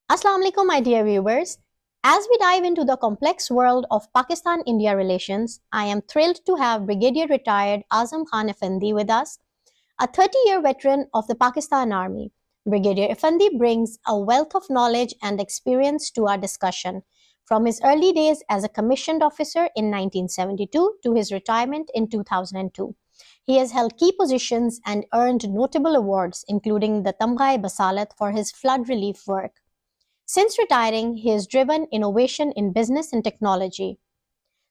Assalamu alaikum, my dear viewers. As we dive into the complex world of Pakistan-India relations, I am thrilled to have Brigadier Retired Azam Khan Effendi with us, a 30-year veteran of the Pakistan Army. Brigadier Effendi brings a wealth of knowledge and experience to our discussion, from his early days as a commissioned officer in 1972 to his retirement in 2002. He has held key positions and earned notable awards, including the Tamgha-e-Basalat for his flood relief work. Since retiring, he has driven innovation in business and technology.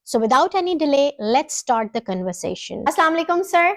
So without any delay, let's start the conversation. Assalamu alaikum, sir.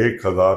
1000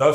10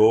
2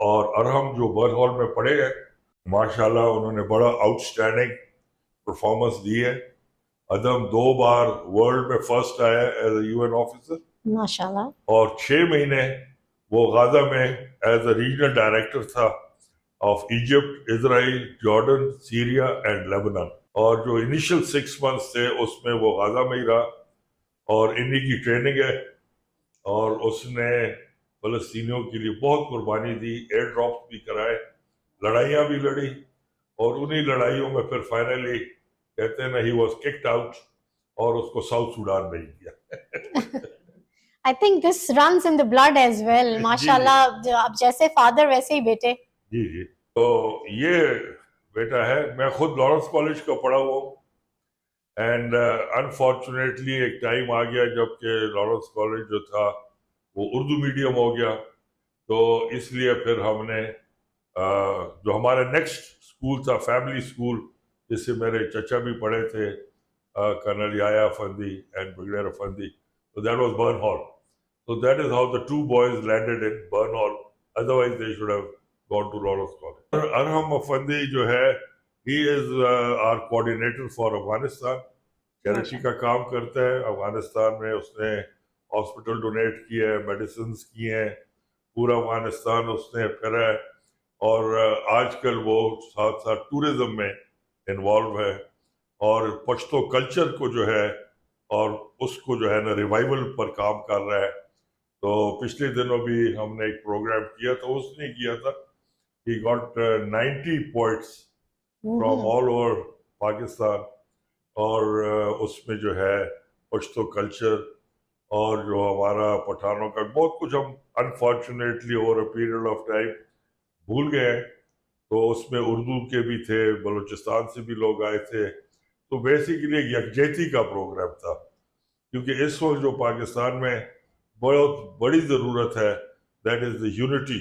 اور ارہم جو burn hall میں پڑھے ہیں ماشاءاللہ انہوں نے بڑا out standing performance دی ہے. ادم 2 بار ورلڈ میں فرسٹ آیا ایز اے UN آفیسر, ماشاءاللہ. اور 6 مہینے وہ غازہ میں ایز اے ریجنل ڈائریکٹر تھا of Egypt, Israel, Jordan, Syria and Lebanon. اور جو انیشل 6 months تھے اس میں وہ غازہ میں ہی رہا, اور انہی کی ٹریننگ ہے, اور اس نے فلسطینیوں کے لیے بہت قربانی دی, ایئر ڈراپس بھی کرائے, لڑائیاں بھی لڑی, اور انہی لڑائیوں میں پھر فائنلی کہتے ہیں نا ہی واز ککڈ آؤٹ, اور اس کو ساؤتھ سوڈان بھیج دیا. I think this runs in the blood as well. ماشاءاللہ, اب جیسے فادر ویسے ہی بیٹے. جی جی. تو یہ بیٹا ہے, میں خود لارنس کالج کا پڑھا ہوا ہوں, اینڈ انفارچونیٹلی ایک ٹائم آ گیا جب کہ لارنس کالج جو تھا وہ اردو میڈیم ہو گیا, تو اس لیے پھر ہم نے جو ہمارا نیکسٹ اسکول تھا فیملی اسکول, جس سے میرے چچا بھی پڑھے تھے, colonel Yahya Afandi and brigadier Afandi, so that was Burn Hall. So that is how the 2 boys landed in Burn Hall. Otherwise they should have gone to Lawrence College. Arham Afandi جو ہے, he is our coordinator for Afghanistan. Charity کا کام کرتا ہے افغانستان میں. اس نے hospital donate کیے ہیں, medicines کی ہیں, پورا افغانستان اس نے پھرا ہے, اور آج کل وہ ساتھ ساتھ ٹورزم میں انوالو ہے, اور پشتو کلچر کو جو ہے اور اس کو جو ہے نا ریوائول پر کام کر رہا ہے. تو پچھلے دنوں بھی ہم نے ایک پروگرام کیا تو اس نے کیا تھا, he got 90 poets from all over Pakistan, اور اس میں جو ہے پشتو کلچر اور جو ہمارا پٹھانوں کا بہت کچھ ہم unfortunately over a period of time بھول گئے ہیں. تو اس میں اردو کے بھی تھے, بلوچستان سے بھی لوگ آئے تھے. تو بیسیکلی ایک یکجہتی کا پروگرام تھا, کیونکہ اس وقت جو پاکستان میں بہت بڑی ضرورت ہے, that is the unity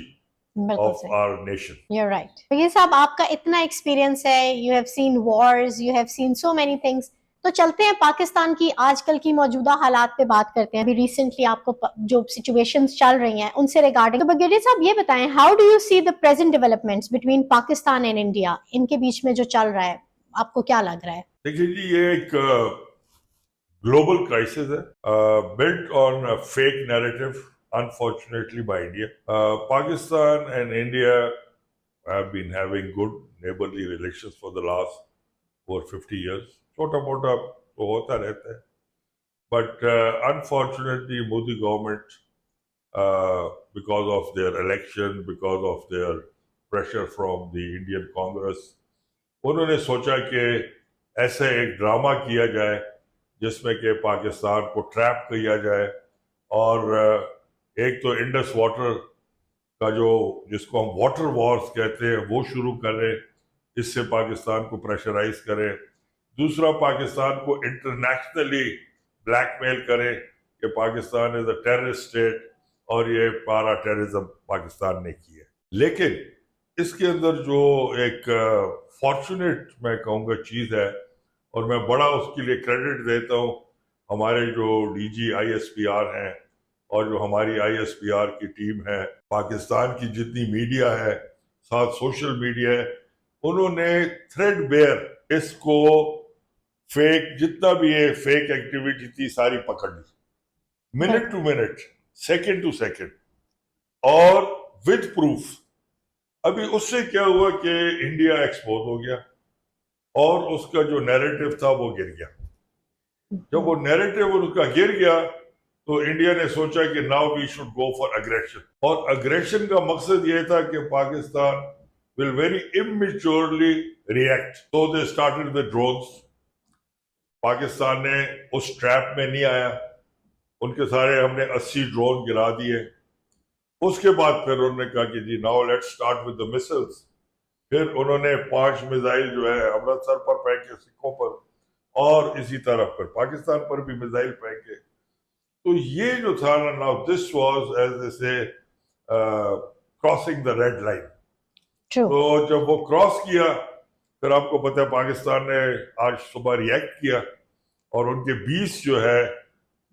of our nation. You're right. یہ صاحب آپ کا اتنا ایکسپیرینس ہے, you have seen wars, you have seen so many things. تو چلتے ہیں پاکستان کی آج کل کی موجودہ حالات پہ بات کرتے ہیں. ابھی ریسنٹلی آپ کو جو سچویشنز چل رہی ہیں ان سے ریگارڈنگ, تو بریگیڈیئر صاحب یہ بتائیں, how do you see the present developments between Pakistan and India, ان کے بیچ میں جو چل رہا ہے آپ کو کیا لگ رہا ہے؟ دیکھیے جی, یہ ایک گلوبل کرائسس ہے, built on fake narrative unfortunately by India. Pakistan and India have been having good neighborly relations for the last over 50 years. چھوٹا موٹا تو ہوتا رہتا ہے, but unfortunately Modi government, because of their election, because of their pressure from the Indian Congress, انہوں نے سوچا کہ ایسے ایک ڈرامہ کیا جائے جس میں کہ پاکستان کو ٹریپ کیا جائے, اور ایک تو انڈس واٹر کا جو جس کو ہم واٹر وارز کہتے ہیں وہ شروع کریں, اس سے پاکستان کو پریشرائز کریں. دوسرا, پاکستان کو انٹرنیشنلی بلیک میل کریں کہ پاکستان از اے ٹیررسٹ اسٹیٹ, اور یہ پارا ٹیررزم پاکستان نے کی ہے. لیکن اس کے اندر جو ایک فارچونیٹ میں کہوں گا چیز ہے, اور میں بڑا اس کے لیے کریڈٹ دیتا ہوں ہمارے جو DG ISPR ہیں اور جو ہماری ISPR کی ٹیم ہے, پاکستان کی جتنی میڈیا ہے, ساتھ سوشل میڈیا ہے, انہوں نے تھریڈ بیئر اس کو فیک جتنا بھی ہے فیک ایکٹیویٹی تھی ساری پکڑ لی, minute to minute, second to second, اور ود پروف. ابھی اس سے کیا ہوا کہ انڈیا ایکسپوز ہو گیا, اور اس کا جو نیریٹو تھا وہ گر گیا. جب وہ نیریٹو ان کا گر گیا تو انڈیا نے سوچا کہ now we should go for aggression, اور اگریشن کا مقصد یہ تھا کہ Pakistan will very immaturely react. So they started with drones. Pakistan نے اس ٹریپ میں نہیں آیا, ان کے سارے ہم نے 80 ڈرون گرا دیے. اس کے بعد پھر انہوں نے کہا کہ جی now let start with the missiles. پھر انہوں نے 5 میزائل جو ہے امرتسر پر پھینکے, سکھوں پر, اور اسی طرح پھر پاکستان پر بھی میزائل پھینکے. تو یہ جو تھا نا, now this was as they سے کراسنگ دا ریڈ لائن. تو جب وہ کراس کیا پھر آپ کو پتہ ہے پاکستان نے آج صبح ریئیکٹ کیا, اور ان کے 20 جو ہے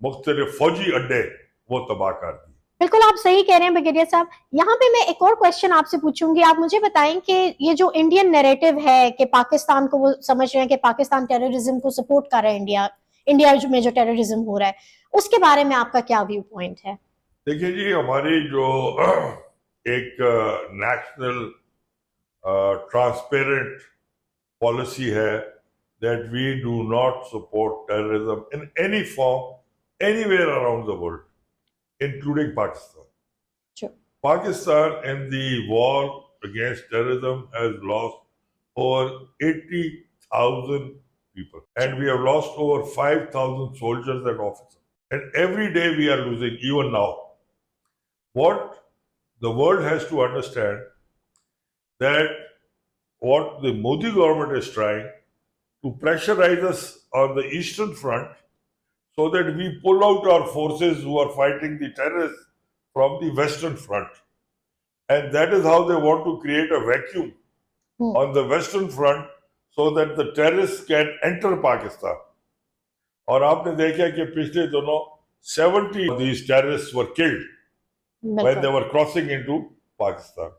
مختلف فوجی اڈے وہ تباہ کر دیے. بالکل آپ صحیح کہہ رہے ہیں بریگیڈیئر صاحب. یہاں پہ میں ایک اور کوشچن آپ سے پوچھوں گی. آپ مجھے بتائیں کہ یہ جو انڈین نیریٹو ہے کہ پاکستان کو وہ سمجھ رہے ہیں کہ پاکستان ٹیررزم کو سپورٹ کر رہا ہے, انڈیا میں جو ٹیررزم ہو رہا ہے, اس کے بارے میں آپ کا کیا ویو پوائنٹ ہے؟ دیکھیے جی, ہماری جو ایک نیشنل ٹرانسپیرنٹ پالیسی ہے that we do not support terrorism in any form anywhere around the world, including Pakistan. Sure. Pakistan in the war against terrorism has lost over 80,000 people. And we have lost over 5,000 soldiers and officers. And every day we are losing, even now. What the world has to understand that what the Modi government is trying to pressurize us on the eastern front so that we pull out our forces who are fighting the terrorists from the western front. And that is how they want to create a vacuum on the western front so that the terrorists can enter Pakistan. اور آپ نے دیکھا کہ پچھلے دنوں 70 of these terrorists were killed when they were crossing into Pakistan.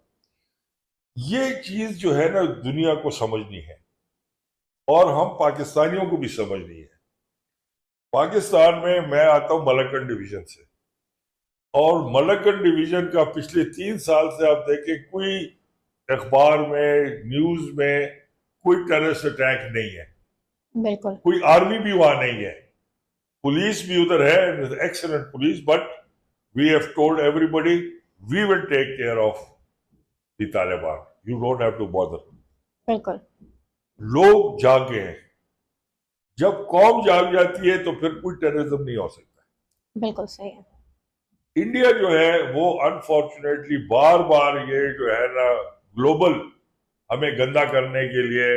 یہ چیز جو ہے نا دنیا کو سمجھنی ہے, اور ہم پاکستانیوں کو بھی سمجھنی ہے. پاکستان میں آتا ہوں ملکن ڈویژن سے, اور ملکن ڈویژن کا پچھلے 3 سال سے آپ دیکھیں کوئی اخبار میں, نیوز میں کوئی ٹیررسٹ اٹیک نہیں ہے. بالکل. کوئی آرمی بھی وہاں نہیں ہے, پولیس بھی ادھر ہے, excellent police, but we have told everybody we will take care of the Taliban, you don't have to bother. بالکل. لوگ جاگے ہیں, جب قوم جاگ جاتی ہے تو پھر کوئی ٹیررزم نہیں ہو سکتا. بالکل صحیح ہے. انڈیا جو ہے وہ انفارچونیٹلی بار بار یہ جو ہے نا گلوبل ہمیں گندا کرنے کے لیے,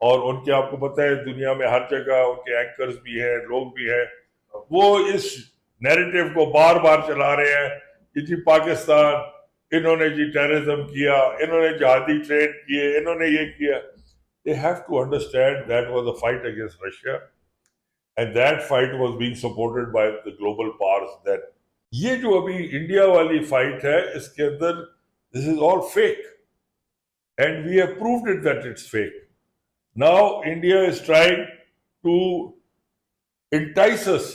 اور ان کے آپ کو پتہ ہے دنیا میں ہر جگہ ان کے اینکرز بھی ہیں, لوگ بھی ہیں, وہ اس نیریٹو کو بار بار چلا رہے ہیں کہ جی پاکستان انہوں نے جی ٹیررزم کیا, انہوں نے جہادی ٹرین کیے, انہوں نے یہ کیا. They have to understand that was a fight against Russia, and that fight was being supported by the global powers. That یہ جو ابھی انڈیا والی فائٹ ہے اس کے اندر this is all fake, and we have proved it that it's fake. Now India is trying to entice us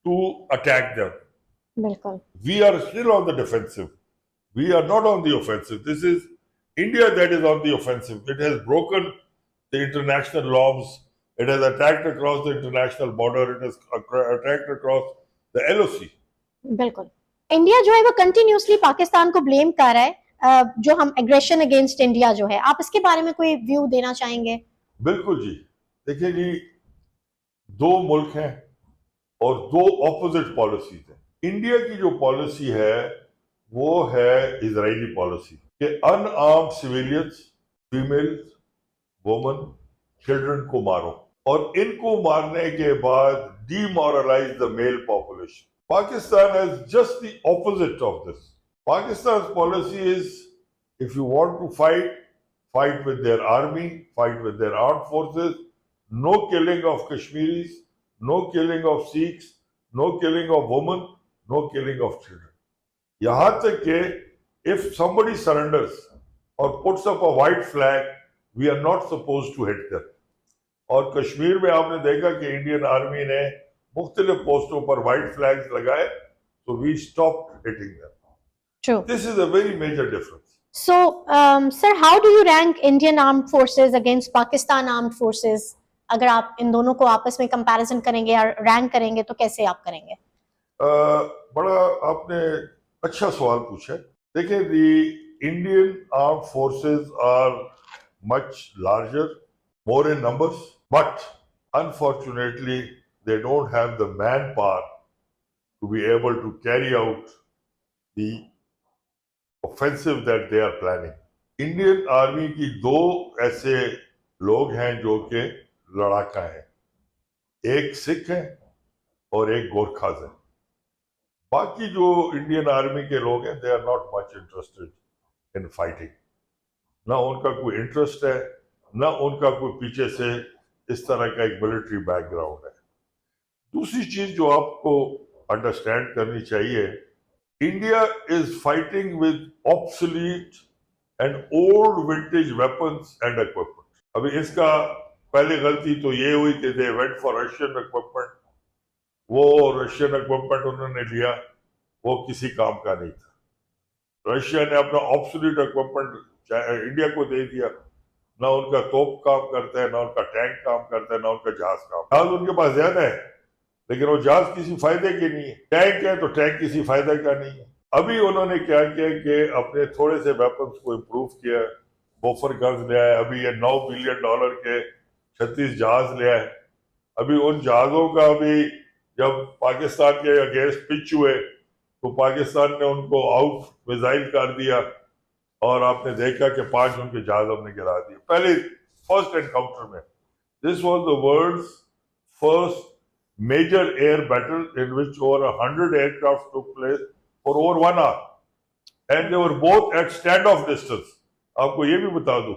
to attack them. بالکل. We are still on the defensive. We are not on the offensive. This is India that is on the offensive. It has broken the international norms. It has attacked across the international border. It has attacked across the LOC. بالکل. India جو ہے وہ continuously Pakistan کو blame کر رہا ہے, جو ہم ایگریشن اگینسٹ انڈیا جو ہے, آپ اس کے بارے میں کوئی ویو دینا چاہیں گے؟ بالکل جی. دیکھیں جی, 2 ملک ہیں اور 2 اپوزٹ پالیسیز ہیں. انڈیا کی جو پالیسی ہے وہ ہے اسرائیلی پالیسی کہ unarmed civilians, families, women, children کو مارو, اور ان کو مارنے کے بعد demoralize the male population. Pakistan is just the opposite of this. Pakistan's policy is, if you want to fight, fight with their army, fight with their armed forces, no killing of Kashmiris, no killing of Sikhs, no killing of women, no killing of children. یہاں تک کہ if somebody surrenders or puts up a white flag, we are not supposed to hit them. اور کشمیر میں آپ نے دیکھا کہ Indian army نے مختلف پوسٹوں پر وائٹ فلیگز لگائے, so we stopped hitting them. True. This is a very major difference. So, sir, how do you rank Indian armed forces against Pakistan armed forces? اگر آپ ان دونوں کو آپس میں کمپیریزن کریں گے یا رینک کریں گے تو کیسے آپ کریں گے؟ بڑا آپ نے اچھا سوال پوچھا. دیکھیں, the Indian armed forces are much larger, more in numbers, but unfortunately they don't have the manpower to be able to carry out the offensive that they are planning. Indian army کی 2 ایسے لوگ ہیں جو کہ لڑاکا ہیں, ایک سکھ ہیں اور ایک گورکھاز ہیں. باقی جو انڈین آرمی کے لوگ ہیں they are not much interested in fighting. نہ ان کا کوئی انٹرسٹ ہے, نہ ان کا کوئی پیچھے سے اس طرح کا ایک ملٹری بیک گراؤنڈ ہے. دوسری چیز جو آپ کو انڈرسٹینڈ کرنی چاہیے, India is fighting with obsolete and old vintage weapons and equipment. ابھی اس کا پہلی غلطی تو یہ ہوئی کہ they went for Russian equipment. وہ رشین اکوپمنٹ انہوں نے لیا، وہ کسی کام کا نہیں تھا. رشیا نے اپنا آبسولیٹ اکوپمنٹ انڈیا کو دے دیا. نہ ان کا توپ کام کرتا ہے، نہ ان کا ٹینک کام کرتا ہے، نہ ان کا جہاز کام. جہاز ان کے پاس زیادہ ہے لیکن وہ جہاز کسی فائدے کے نہیں ہے. ٹینک ہے تو ٹینک کسی فائدہ کا نہیں ہے. ابھی انہوں نے کیا کیا کہ اپنے تھوڑے سے ویپنس کو امپروو کیا. بوفر گنز لیا ہے، ابھی یہ $9 بلین کے 36 جہاز لیا ہے. ابھی ان جہازوں کا بھی جب پاکستان کے اگینسٹ پچ ہوئے تو پاکستان نے ان کو آؤٹ میزائل کر دیا اور آپ نے دیکھا کہ 5 ان کے جہاز ہم نے گرا دیے پہلے فرسٹ انکاؤنٹر میں. This was the world's first major air battle in which over 100 aircraft took place for over 1 hour and they were both at stand off distance. آپ کو یہ بھی بتا دوں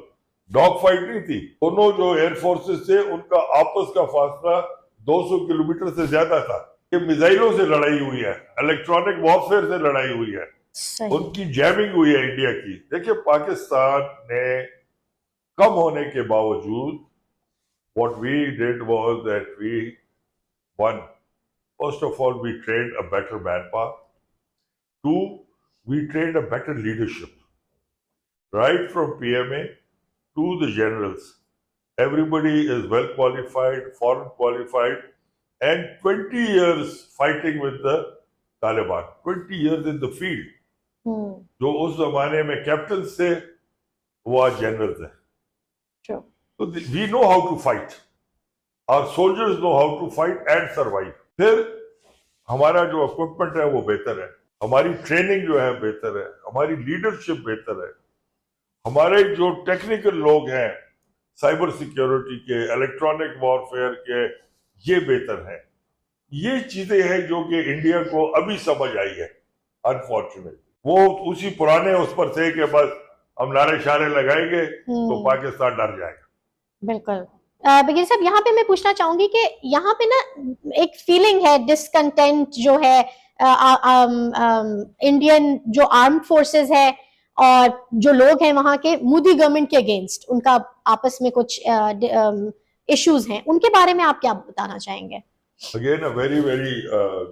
ڈاگ فائٹ نہیں تھی. دونوں جو ایئر فورسز تھے ان کا آپس کا فاصلہ 200 کلومیٹر سے زیادہ تھا. یہ میزائلوں سے لڑائی ہوئی ہے، الیکٹرانک وارفیئر سے لڑائی ہوئی ہے، ان کی جیمنگ ہوئی ہے انڈیا کی. دیکھیں پاکستان نے کم ہونے کے باوجود what we did was that we won. First of all, we trained a better manpower. 2, we trained a better leadership. Right from PMA to the generals. Everybody is well qualified, foreign qualified, and 20 years fighting with the Taliban. 20 years in the field. جو اس زمانے میں captains تھے وہ آج generals ہیں. So we know how to fight. Our soldiers know how to fight and survive. پھر ہمارا جو اکوپمنٹ ہے وہ بہتر ہے، ہماری ٹریننگ جو ہے بہتر ہے، ہماری لیڈرشپ بہتر ہے، ہمارے جو ٹیکنیکل لوگ ہیں سائبر سیکیورٹی کے، الیکٹرانک وارفیئر کے، یہ بہتر ہیں. یہ چیزیں ہیں جو کہ انڈیا کو ابھی سمجھ آئی ہے. انفارچونیٹلی وہ اسی پرانے اس پر تھے کہ بس ہم نعرے شارے لگائیں گے تو پاکستان ڈر جائے گا. بالکل. بگیر صاحب یہاں پہ میں پوچھنا چاہوں گی کہ یہاں پہ نا ایک فیلنگ ہے ڈسکنٹینٹ جو ہے انڈین جو آرمڈ فورسز ہے اور جو لوگ ہیں وہاں کے مودی گورنمنٹ کے اگینسٹ ان کا آپس میں کچھ ایشوز ہیں، ان کے بارے میں آپ کیا بتانا چاہیں گے؟ Again a very very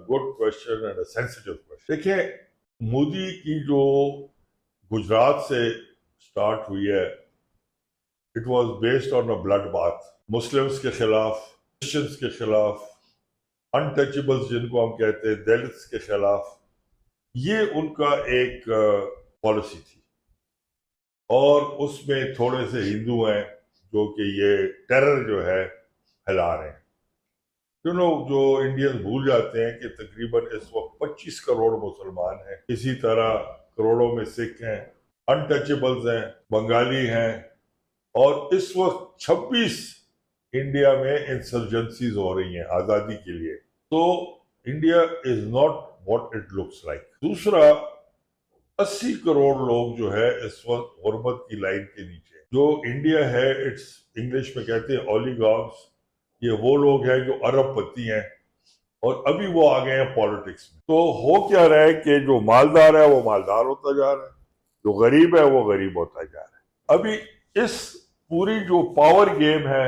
good question and a sensitive question. دیکھیں مودی کی جو گجرات سے اسٹارٹ ہوئی ہے it was based on a blood bath. Muslims کے خلاف، کرسچنس کے خلاف، انٹچیبلس جن کو ہم کہتے ہیں، دلتس کے خلاف، یہ ان کا ایک پالیسی تھی. اور اس میں تھوڑے سے ہندو ہیں جو کہ یہ ٹیرر جو ہے پھیلا رہے ہیں. جو انڈین بھول جاتے ہیں کہ تقریباً اس وقت 25 کروڑ مسلمان ہیں، اسی طرح کروڑوں میں سکھ ہیں، انٹچیبلز ہیں، بنگالی ہیں، اور اس وقت 26 انڈیا میں انسرجنسیز ہو رہی ہیں آزادی کے لیے. تو India is not what it looks like. دوسرا 80 کروڑ لوگ جو ہے اس وقت غربت کی لائن کے نیچے. جو انڈیا ہے اٹس انگلش میں کہتے ہیں اولیگارکس. یہ وہ لوگ ہیں جو ارب پتی ہیں اور ابھی وہ آ گئے ہیں پالیٹکس میں. تو ہو کیا رہا ہے کہ جو مالدار ہے وہ مالدار ہوتا جا رہا ہے، جو غریب ہے وہ غریب ہوتا جا رہا ہے. ابھی اس پوری جو پاور گیم ہے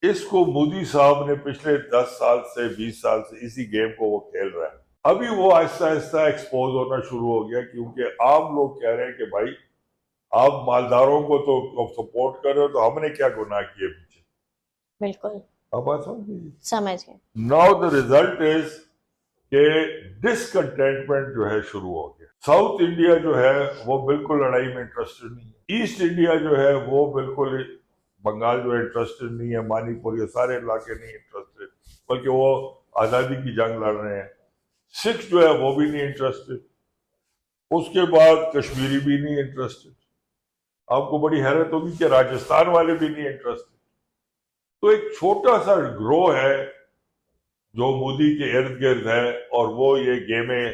اس کو مودی صاحب نے پچھلے 10 سال سے 20 سال سے اسی گیم کو وہ کھیل رہا ہے. ابھی وہ آہستہ آہستہ ایکسپوز ہونا شروع ہو گیا کیونکہ عام لوگ کہہ رہے ہیں کہ بھائی آپ مالداروں کو تو سپورٹ کر رہے ہو تو ہم نے کیا گناہ کیے پیچھے. بالکل آپ بات سمجھ گئے. ناؤ دا ریزلٹ از کہ ڈسکنٹینٹمنٹ جو ہے شروع ہو گیا. ساؤتھ انڈیا جو ہے وہ بالکل لڑائی میں انٹرسٹڈ نہیں ہے. ایسٹ انڈیا جو ہے وہ بالکل، بنگال جو ہے انٹرسٹڈ نہیں ہے، منی پور یہ سارے علاقے نہیں انٹرسٹڈ، بلکہ وہ آزادی کی جنگ لڑ رہے ہیں. سکھ جو ہے وہ بھی نہیں انٹرسٹڈ. اس کے بعد کشمیری بھی نہیں انٹرسٹڈ. آپ کو بڑی حیرت ہوگی کہ راجستھان والے بھی نہیں انٹرسٹڈ. تو ایک چھوٹا سا گروہ ہے جو مودی کے ارد گرد ہے اور وہ یہ گیمیں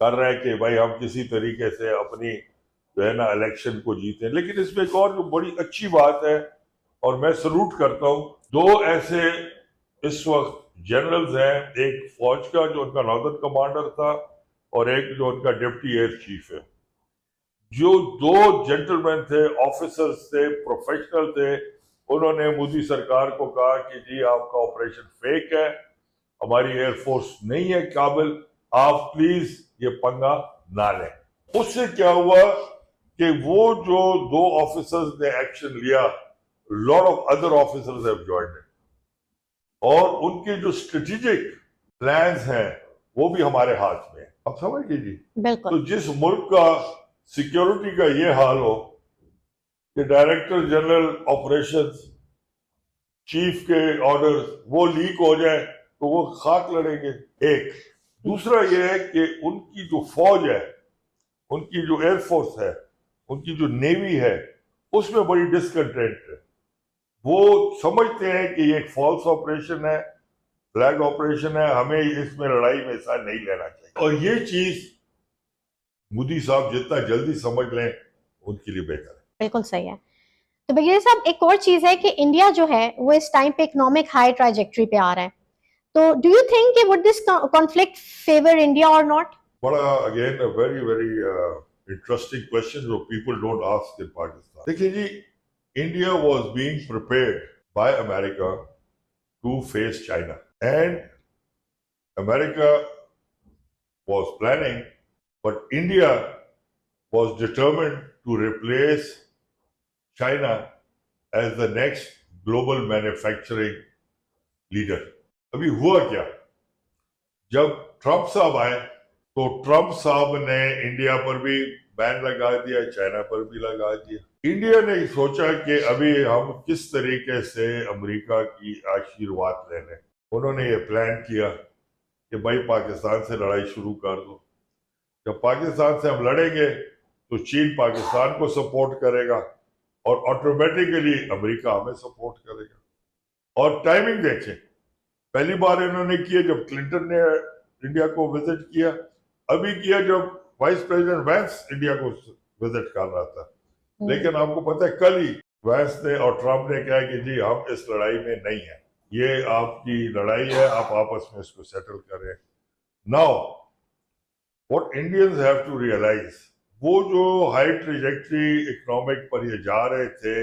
کر رہے ہیں کہ بھائی ہم کسی طریقے سے اپنی جو ہے نا الیکشن کو جیتے. لیکن اس میں ایک اور جو بڑی اچھی بات ہے اور میں سلوٹ کرتا ہوں، 2 ایسے اس وقت جنرلز ہیں، ایک فوج کا جو ان کا ناردرن کمانڈر تھا، اور ایک جو ان کا ڈپٹی ایئر چیف ہے. جو دو جینٹلمین تھے, آفیسرز تھے, پروفیشنل تھے, انہوں نے مودی سرکار کو کہا کہ جی آپ کا آپریشن فیک ہے, ہماری ایئر فورس نہیں ہے قابل, آپ پلیز یہ پنگا نہ لیں. اس سے کیا ہوا کہ وہ جو دو آفیسرز نے ایکشن لیا, lot of other officers have joined, اور ان کے جو اسٹریٹجک پلانز ہیں وہ بھی ہمارے ہاتھ میں ہیں. آپ سمجھ لیجیے. بالکل. تو جس ملک کا سیکیورٹی کا یہ حال ہو کہ ڈائریکٹر جنرل آپریشنز چیف کے آرڈر وہ لیک ہو جائیں تو وہ خاک لڑیں گے. ایک دوسرا یہ ہے کہ ان کی جو فوج ہے, ان کی جو ایئر فورس ہے, ان کی جو نیوی ہے, اس میں بڑی ڈسکنٹینٹ ہے. وہ سمجھتے ہیں کہ یہ ایک فالس آپریشن ہے, فلیگ آپریشن ہے, ہمیں اس میں لڑائی میں حصہ نہیں لینا چاہیے. اور یہ چیز مودی صاحب جتنا جلدی سمجھ لیں ان کے لیے بہتر ہے. بالکل صحیح ہے. تو بگیڑی صاحب ایک اور چیز ہے کہ انڈیا جو ہے وہ اس ٹائم پہ اکنامک ہائی ٹریجیکٹری پہ آ رہا ہے, تو ڈو یو تھنک کہ would this conflict favour India اور ناٹ؟ بڑا again very very interesting question جو people don't ask in Pakistan. دیکھیے جی, India was being prepared by America to face China, and America was planning, but India was determined to replace China as the next global manufacturing leader. ابھی ہوا کیا, جب Trump صاحب آئے تو Trump صاحب نے انڈیا پر بھی بین لگا دیا, چائنا پر بھی لگا دیا. انڈیا نے سوچا کہ ابھی ہم کس طریقے سے امریکہ کی آشیرواد لے لیں. انہوں نے یہ پلان کیا کہ بھائی پاکستان سے لڑائی شروع کر دو. جب پاکستان سے ہم لڑیں گے تو چین پاکستان کو سپورٹ کرے گا اور آٹومیٹیکلی امریکہ ہمیں سپورٹ کرے گا. اور ٹائمنگ دیکھیں, پہلی بار انہوں نے کیا جب کلنٹن نے انڈیا کو وزٹ کیا, ابھی کیا جب وائس پریزیڈنٹ وینس انڈیا کو وزٹ کر رہا تھا. لیکن آپ کو پتہ ہے کل ہی وینس نے اور ٹرمپ نے کہا کہ جی ہم اس لڑائی میں نہیں ہیں, یہ آپ کی لڑائی ہے, آپ آپس میں اس کو سیٹل کریں. Now what Indians have to realise, وہ جو ہائی ٹریجیکٹری اکنامک پر یہ جا رہے تھے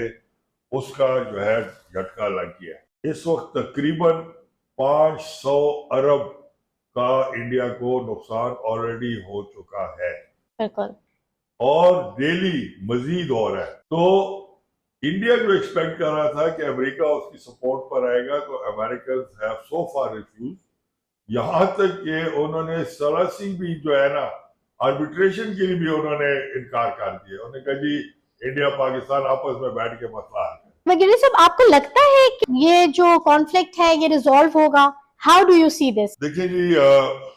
اس کا جو ہے جھٹکا لگ گیا. اس وقت تقریباً 500 ارب کا انڈیا کو نقصان آلریڈی ہو چکا ہے, بالکل, اور ڈیلی مزید ہو رہا ہے. تو انڈیا جو ایکسپیکٹ کر رہا تھا کہ امریکہ اس کی سپورٹ پر آئے گا, تو Americans have so far refuse, یہاں تک کہ انہوں نے سلاسنگ بھی جو ہے نا آربیٹریشن کے لیے بھی انہوں نے انکار کر دیا. انہوں نے کہا جی انڈیا پاکستان آپس میں بیٹھ کے مسئلہ حل کریں. وگیری صاحب آپ کو لگتا ہے کہ یہ جو کانفلکٹ ہے یہ ریزالو ہوگا؟ ہاؤ ڈو یو سی دس؟ دیکھیں جی,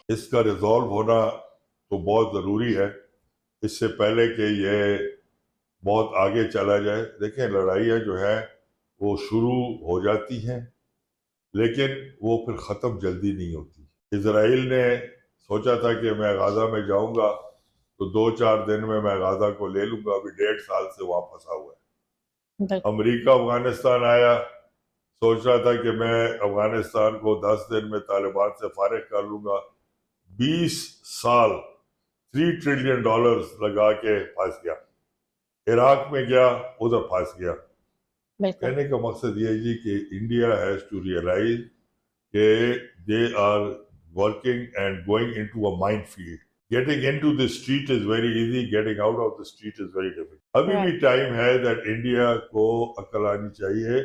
اس کا ریزالو ہونا تو بہت ضروری ہے, اس سے پہلے کہ یہ بہت آگے چلا جائے. دیکھیں لڑائیاں جو ہیں وہ شروع ہو جاتی ہیں لیکن وہ پھر ختم جلدی نہیں ہوتی. اسرائیل نے سوچا تھا کہ میں غزہ میں جاؤں گا تو 2-4 دن میں غزہ کو لے لوں گا, ابھی 1.5 سال سے واپس آ ہوا ہے. امریکہ افغانستان آیا, سوچ رہا تھا کہ میں افغانستان کو 10 دن میں طالبان سے فارغ کر لوں گا, 20 سال $3 ٹریلین لگا کے پھنس گیا. عراق میں گیا, ادھر پھنس گیا. کہنے کا مقصد یہ ہے جی کہ انڈیا ہیز ٹو ریئلائز کہ they are working and going into a minefield. Getting into the street is very easy, getting out of the street is very difficult. ابھی بھی ٹائم ہے that انڈیا کو عقل آنی چاہیے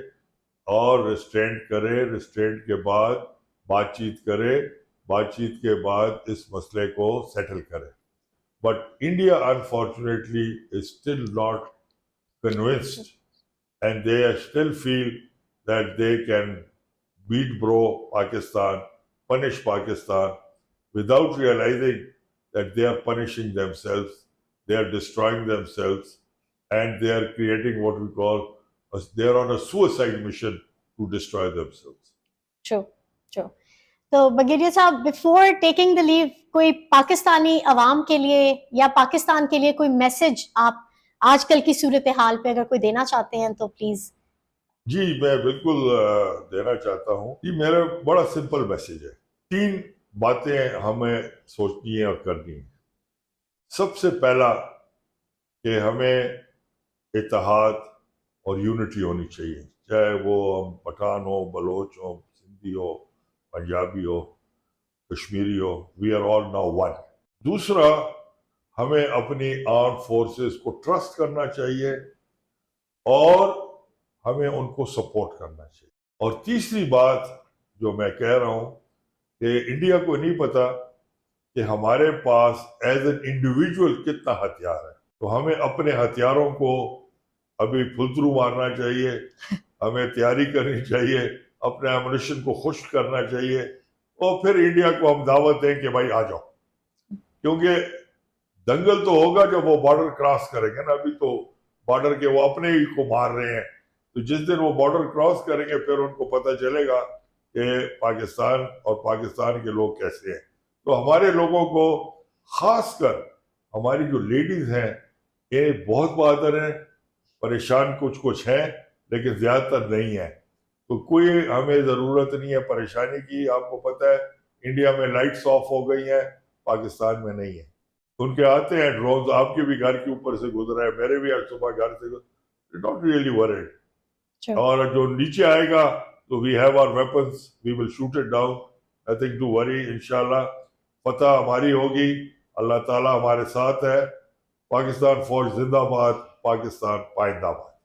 اور restraint کرے, ریسٹرینٹ کے بعد بات چیت کرے, بات چیت کے بعد اس مسئلے کو سیٹل کرے. But India unfortunately is still not convinced, and they still feel that they can beat bro Pakistan, punish Pakistan, without realizing that they are punishing themselves, they are destroying themselves, and they are creating what we call, they are on a suicide mission to destroy themselves. True, true. تو بگیڑیا صاحب, before taking the لیو, کوئی پاکستانی عوام کے لیے یا پاکستان کے لیے کوئی میسج آپ آج کل کی صورتحال پہ اگر کوئی دینا چاہتے ہیں تو پلیز. جی میں بالکل دینا چاہتا ہوں. جی میرا بڑا سمپل میسج ہے, 3 باتیں ہمیں سوچنی ہے اور کرنی ہے. سب سے پہلا کہ ہمیں اتحاد اور یونٹی ہونی چاہیے، چاہے وہ ہم پٹھان ہو، بلوچ ہو، سندھی ہو، پنجابی ہو، کشمیری ہو، we are all now one. دوسرا، ہمیں اپنی آرم فورسز کو ٹرسٹ کرنا چاہیے اور ہمیں ان کو سپورٹ کرنا چاہیے۔ اور تیسری بات جو میں کہہ رہا ہوں کہ انڈیا کو نہیں پتا کہ ہمارے پاس ایز این انڈیویجول کتنا ہتھیار ہے، تو ہمیں اپنے ہتھیاروں کو ابھی پھلترو مارنا چاہیے، ہمیں تیاری کرنی چاہیے، اپنے ایمونیشن کو خشک کرنا چاہیے، اور پھر انڈیا کو ہم دعوت دیں کہ بھائی آ جاؤ، کیونکہ دنگل تو ہوگا جب وہ بارڈر کراس کریں گے نا، ابھی تو بارڈر کے وہ اپنے ہی کو مار رہے ہیں، تو جس دن وہ بارڈر کراس کریں گے پھر ان کو پتہ چلے گا کہ پاکستان اور پاکستان کے لوگ کیسے ہیں۔ تو ہمارے لوگوں کو، خاص کر ہماری جو لیڈیز ہیں، یہ بہت بہادر ہیں، پریشان کچھ ہیں لیکن زیادہ تر نہیں ہیں، تو کوئی ہمیں ضرورت نہیں ہے پریشانی کی۔ آپ کو پتہ ہے انڈیا میں لائٹس آف ہو گئی ہیں، پاکستان میں نہیں ہے، ان کے آتے ہیں ڈرونز، آپ کے بھی گھر کے اوپر سے گزرا ہے، میرے بھی آج صبح گھر سے ناٹ ریئلی ورڈ۔ اور جو نیچے آئے گا تو we have our weapons, we will shoot it down, nothing to worry, انشاءاللہ فتح ہماری ہوگی، اللہ تعالیٰ ہمارے ساتھ ہے۔ پاکستان فوج زندہ باد، پاکستان پائندہ باد۔